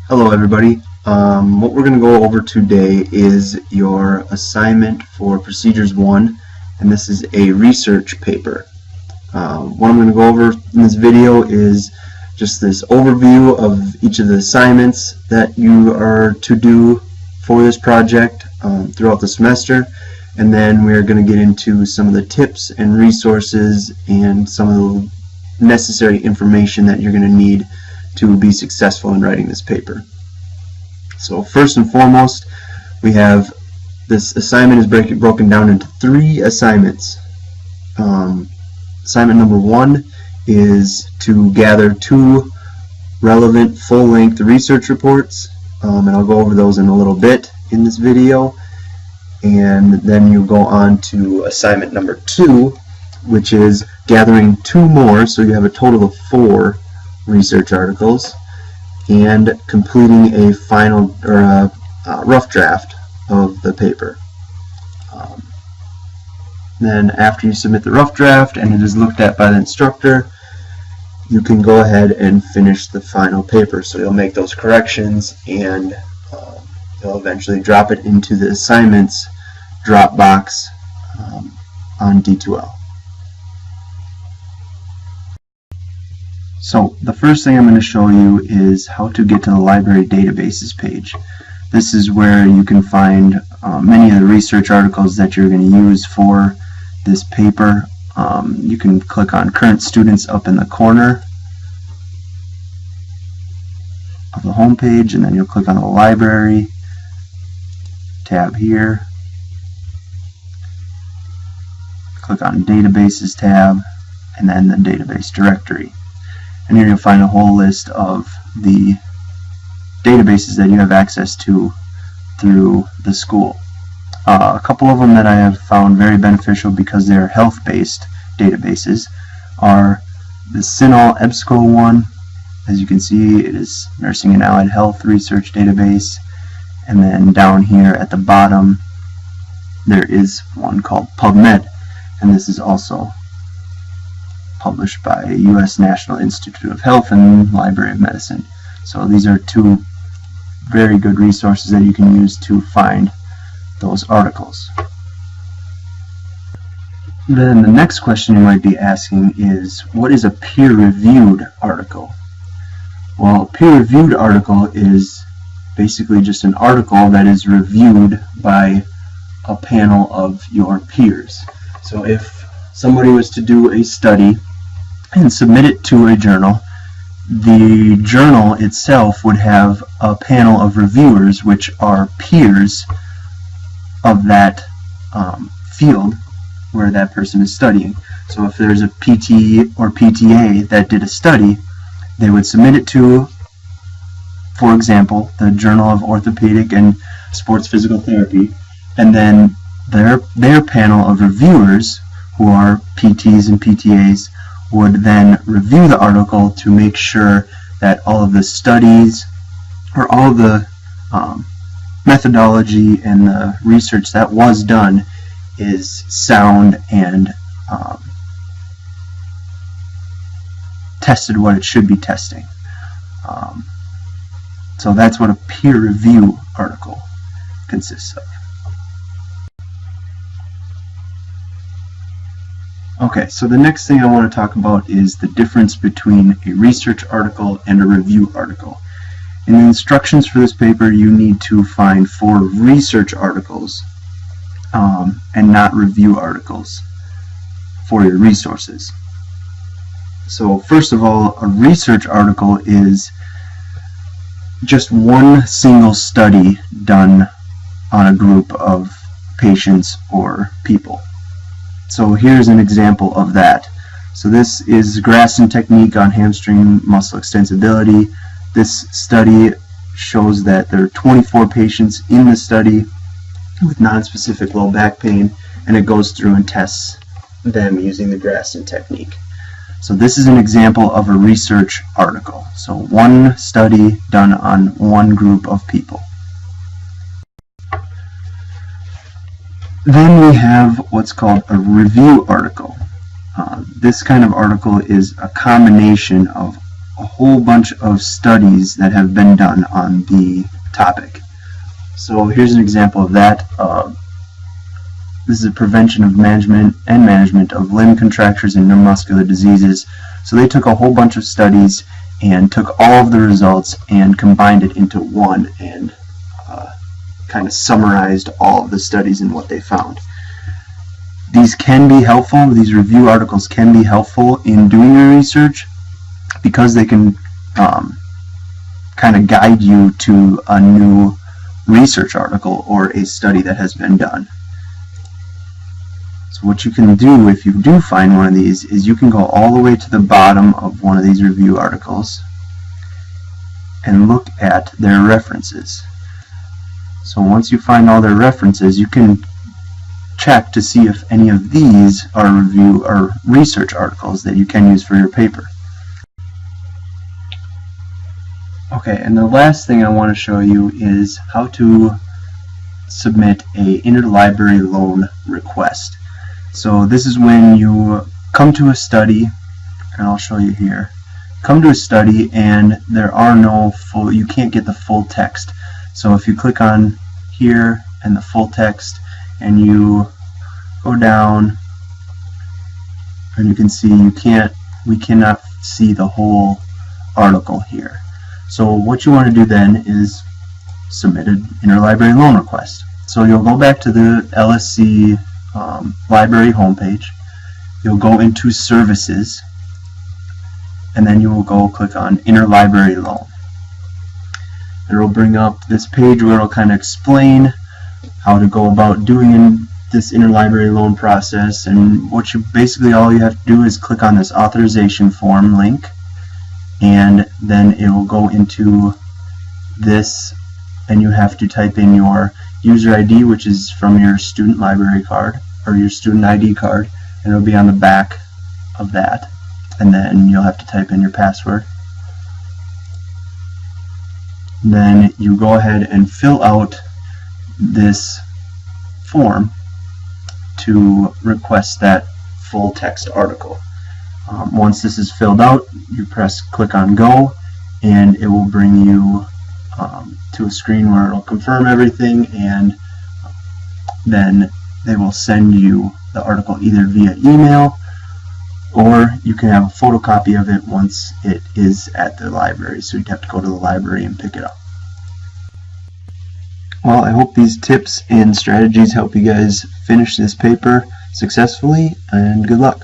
Hello everybody. What we're going to go over today is your assignment for Procedures 1, and this is a research paper. What I'm going to go over in this video is just this overview of each of the assignments that you are to do for this project throughout the semester, and then we're going to get into some of the tips and resources and some of the necessary information that you're going to need to be successful in writing this paper. So first and foremost, we have this assignment is broken down into 3 assignments. Assignment number 1 is to gather 2 relevant full-length research reports, and I'll go over those in a little bit in this video. And then you go on to assignment number 2, which is gathering 2 more, so you have a total of 4 research articles, and completing a final or a rough draft of the paper. Then after you submit the rough draft and it is looked at by the instructor, you can go ahead and finish the final paper. So you'll make those corrections and you'll eventually drop it into the assignments Dropbox on D2L. So the first thing I'm going to show you is how to get to the library databases page. This is where you can find many of the research articles that you're going to use for this paper. You can click on current students up in the corner of the home page, and then you'll click on the library tab here. Click on databases tab and then the database directory. And here you'll find a whole list of the databases that you have access to through the school. A couple of them that I have found very beneficial because they are health-based databases are the CINAHL EBSCO one. As you can see, it is Nursing and Allied Health Research Database. And then down here at the bottom, there is one called PubMed, and this is also published by U.S. National Institute of Health and Library of Medicine. So these are 2 very good resources that you can use to find those articles. Then the next question you might be asking is, what is a peer-reviewed article? Well, a peer-reviewed article is basically just an article that is reviewed by a panel of your peers. So if somebody was to do a study and submit it to a journal, the journal itself would have a panel of reviewers which are peers of that field where that person is studying. So if there's a PT or PTA that did a study, they would submit it to, for example, the Journal of Orthopedic and Sports Physical Therapy, and then their panel of reviewers, who are PTs and PTAs, would then review the article to make sure that all of the studies or all of the methodology and the research that was done is sound and tested what it should be testing. So that's what a peer review article consists of. Okay, so the next thing I want to talk about is the difference between a research article and a review article. In the instructions for this paper, you need to find 4 research articles and not review articles for your resources. So first of all, a research article is just one single study done on a group of patients or people. So here's an example of that. So this is Graston technique on hamstring muscle extensibility. This study shows that there are 24 patients in the study with nonspecific low back pain, and it goes through and tests them using the Graston technique. So this is an example of a research article. So one study done on one group of people. Then we have what's called a review article. This kind of article is a combination of a whole bunch of studies that have been done on the topic. So here's an example of that. This is a prevention of management of limb contractures and neuromuscular diseases. So they took a whole bunch of studies and took all of the results and combined it into one and kind of summarized all of the studies and what they found. These can be helpful, these review articles can be helpful in doing your research because they can kind of guide you to a new research article or a study that has been done. So what you can do if you do find one of these is you can go all the way to the bottom of one of these review articles and look at their references. So once you find all their references, you can check to see if any of these are review or research articles that you can use for your paper. Okay, and the last thing I want to show you is how to submit a interlibrary loan request. So this is when you come to a study, and I'll show you here. Come to a study and there are no full, you can't get the full text. So if you click on here and the full text and you go down, and you can see we cannot see the whole article here. So what you want to do then is submit an interlibrary loan request. So you'll go back to the LSC library homepage. You'll go into services, and then you will go click on interlibrary loan. It will bring up this page where it will kind of explain how to go about doing this interlibrary loan process, and what you basically all you have to do is click on this authorization form link, and then it will go into this, and you have to type in your user ID, which is from your student library card or your student ID card, and it will be on the back of that, and then you'll have to type in your password. Then you go ahead and fill out this form to request that full text article. Once this is filled out, you click on go, and it will bring you to a screen where it will confirm everything, and then they will send you the article either via email, or you can have a photocopy of it once it is at the library, so you'd have to go to the library and pick it up. Well, I hope these tips and strategies help you guys finish this paper successfully, and good luck.